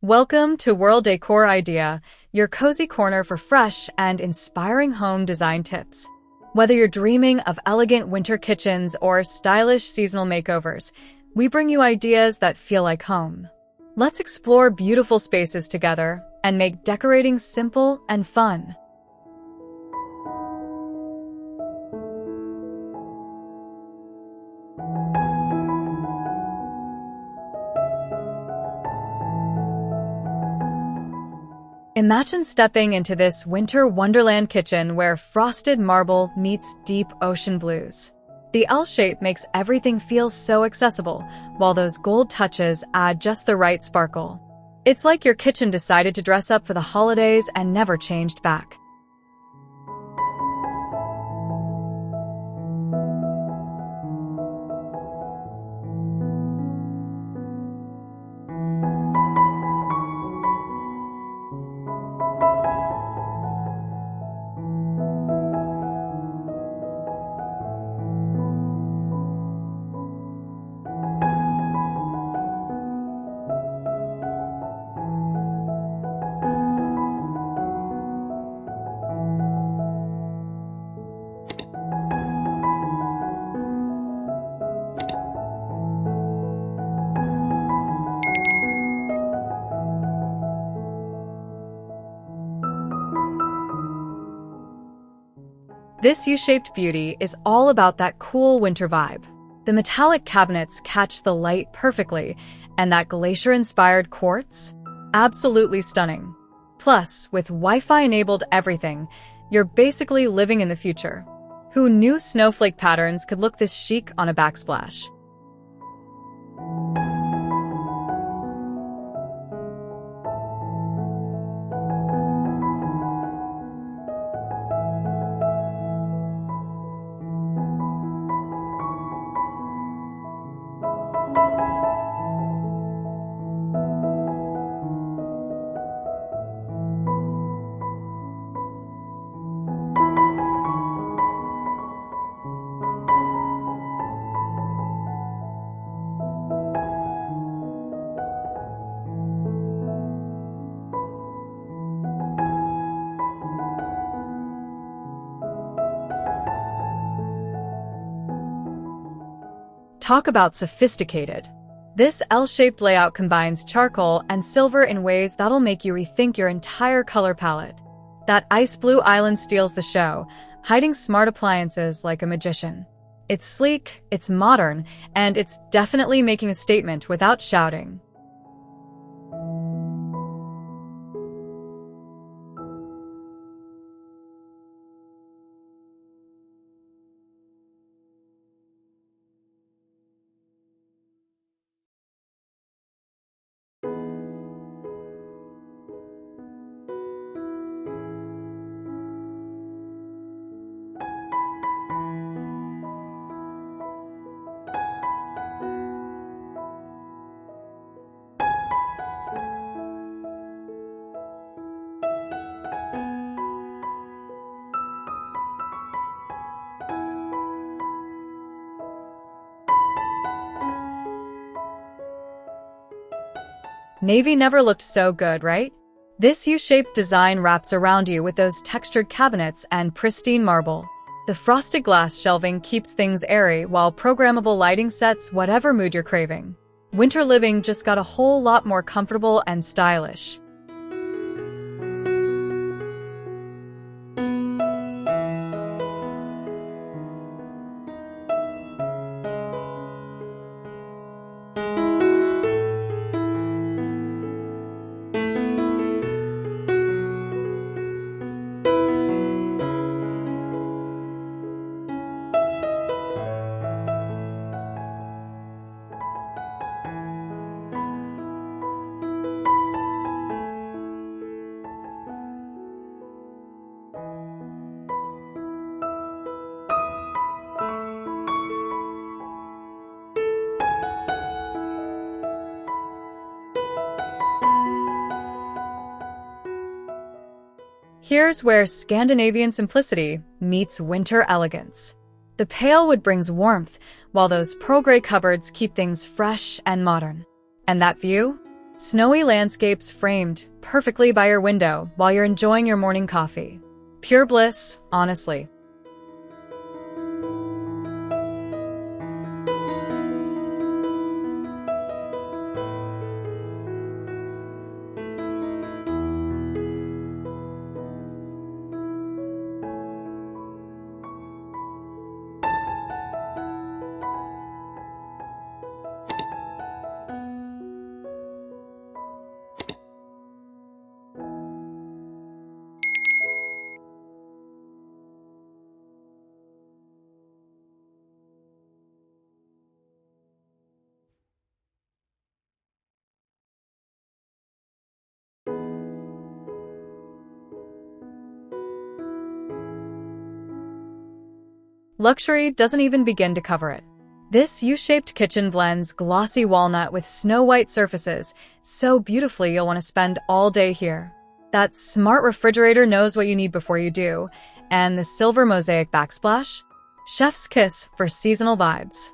Welcome to World Decor Idea, your cozy corner for fresh and inspiring home design tips. Whether you're dreaming of elegant winter kitchens or stylish seasonal makeovers, we bring you ideas that feel like home. Let's explore beautiful spaces together and make decorating simple and fun. Imagine stepping into this winter wonderland kitchen where frosted marble meets deep ocean blues. The L shape makes everything feel so accessible, while those gold touches add just the right sparkle. It's like your kitchen decided to dress up for the holidays and never changed back. This U-shaped beauty is all about that cool winter vibe. The metallic cabinets catch the light perfectly, and that glacier-inspired quartz? Absolutely stunning. Plus, with Wi-Fi-enabled everything, you're basically living in the future. Who knew snowflake patterns could look this chic on a backsplash? Talk about sophisticated. This L-shaped layout combines charcoal and silver in ways that'll make you rethink your entire color palette. That ice blue island steals the show, hiding smart appliances like a magician. It's sleek, it's modern, and it's definitely making a statement without shouting. Navy never looked so good, right? This U-shaped design wraps around you with those textured cabinets and pristine marble. The frosted glass shelving keeps things airy, while programmable lighting sets whatever mood you're craving. Winter living just got a whole lot more comfortable and stylish. Here's where Scandinavian simplicity meets winter elegance. The pale wood brings warmth, while those pearl gray cupboards keep things fresh and modern. And that view? Snowy landscapes framed perfectly by your window while you're enjoying your morning coffee. Pure bliss, honestly. Luxury doesn't even begin to cover it. This U-shaped kitchen blends glossy walnut with snow-white surfaces so beautifully you'll want to spend all day here. That smart refrigerator knows what you need before you do, and the silver mosaic backsplash? Chef's kiss for seasonal vibes.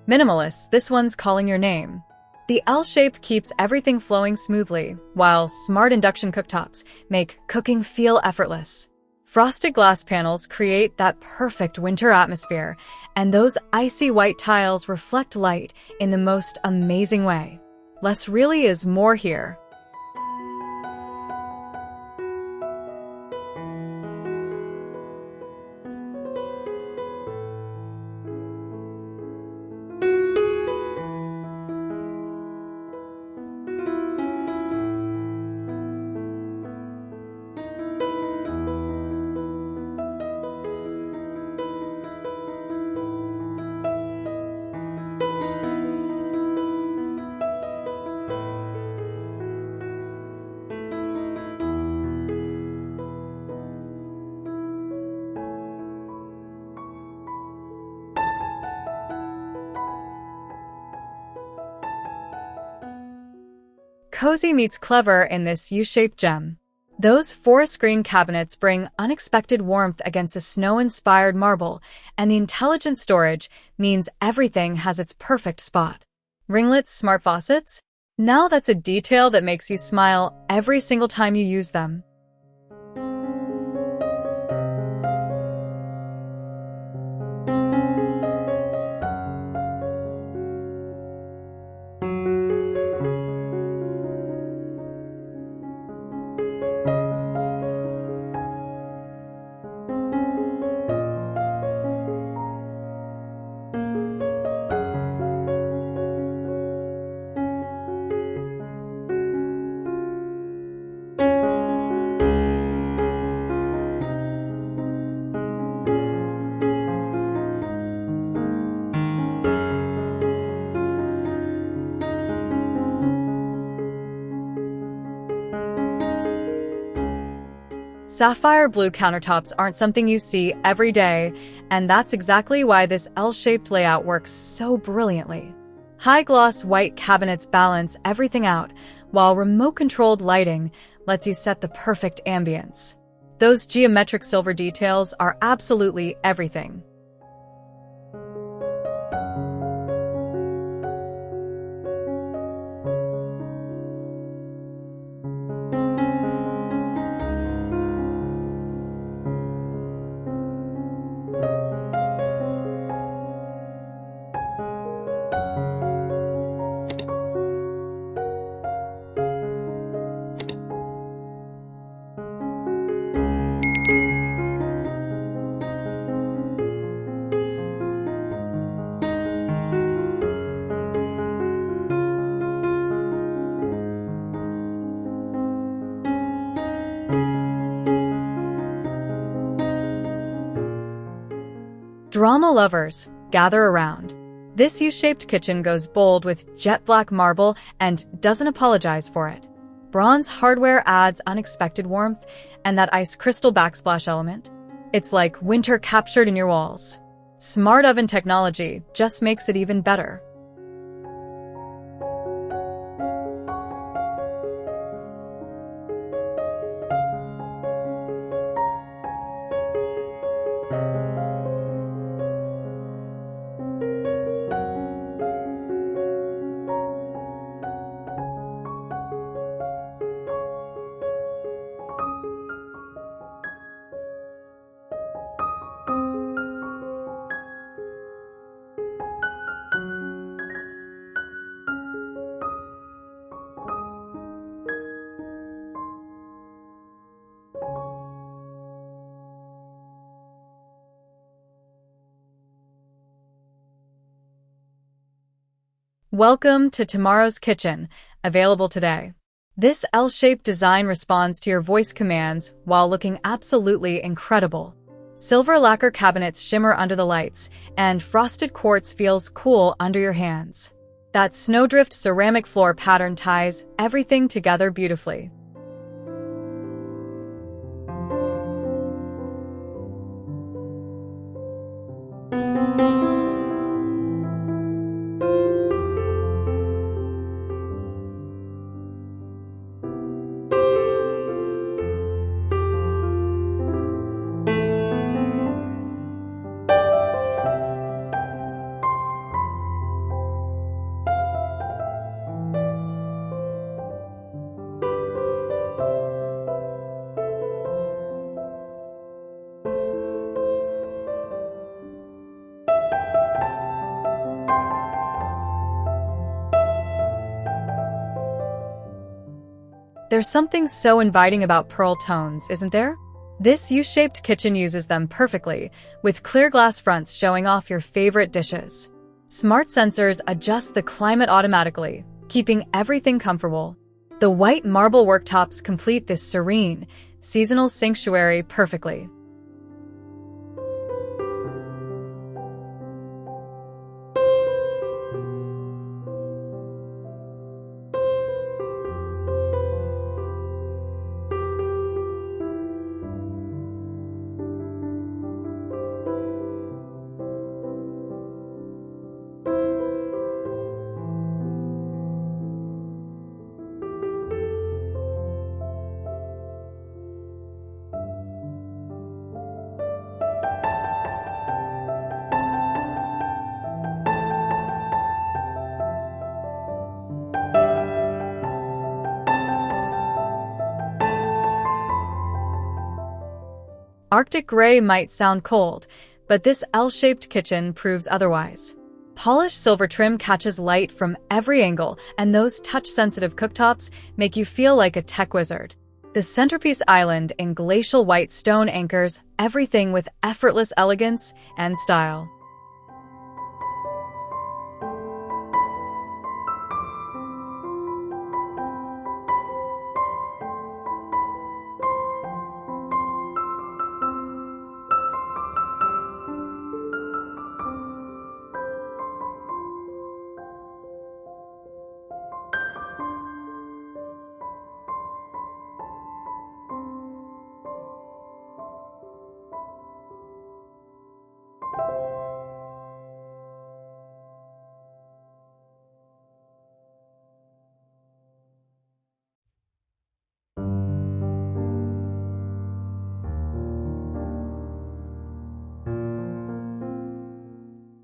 Minimalist, this one's calling your name. The L shape keeps everything flowing smoothly, while smart induction cooktops make cooking feel effortless. Frosted glass panels create that perfect winter atmosphere, and those icy white tiles reflect light in the most amazing way. Less really is more here. Cozy meets clever in this U-shaped gem. Those forest green cabinets bring unexpected warmth against the snow-inspired marble, and the intelligent storage means everything has its perfect spot. Ringlets, smart faucets? Now that's a detail that makes you smile every single time you use them. Sapphire blue countertops aren't something you see every day, and that's exactly why this L-shaped layout works so brilliantly. High-gloss white cabinets balance everything out, while remote-controlled lighting lets you set the perfect ambience. Those geometric silver details are absolutely everything. Drama lovers, gather around. This U-shaped kitchen goes bold with jet black marble and doesn't apologize for it. Bronze hardware adds unexpected warmth and that ice crystal backsplash element. It's like winter captured in your walls. Smart oven technology just makes it even better. Welcome to tomorrow's kitchen, available today. This L-shaped design responds to your voice commands while looking absolutely incredible. Silver lacquer cabinets shimmer under the lights, and frosted quartz feels cool under your hands. That snowdrift ceramic floor pattern ties everything together beautifully. There's something so inviting about pearl tones, isn't there? This U-shaped kitchen uses them perfectly, with clear glass fronts showing off your favorite dishes. Smart sensors adjust the climate automatically, keeping everything comfortable. The white marble worktops complete this serene, seasonal sanctuary perfectly. Arctic gray might sound cold, but this L-shaped kitchen proves otherwise. Polished silver trim catches light from every angle, and those touch-sensitive cooktops make you feel like a tech wizard. The centerpiece island in glacial white stone anchors everything with effortless elegance and style.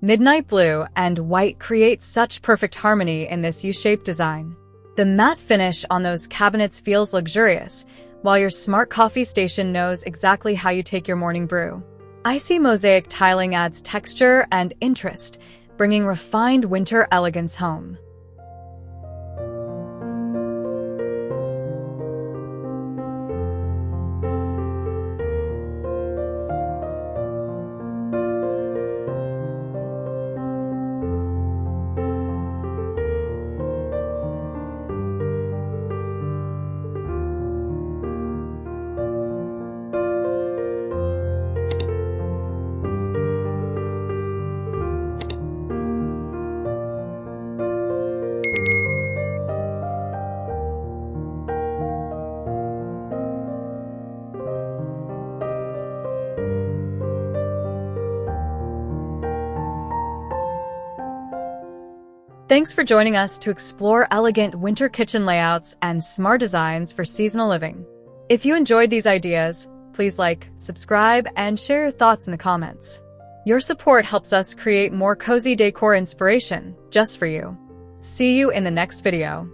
Midnight blue and white create such perfect harmony in this U-shaped design. The matte finish on those cabinets feels luxurious, while your smart coffee station knows exactly how you take your morning brew. Icy mosaic tiling adds texture and interest, bringing refined winter elegance home. Thanks for joining us to explore elegant winter kitchen layouts and smart designs for seasonal living. If you enjoyed these ideas, please like, subscribe, and share your thoughts in the comments. Your support helps us create more cozy decor inspiration just for you. See you in the next video.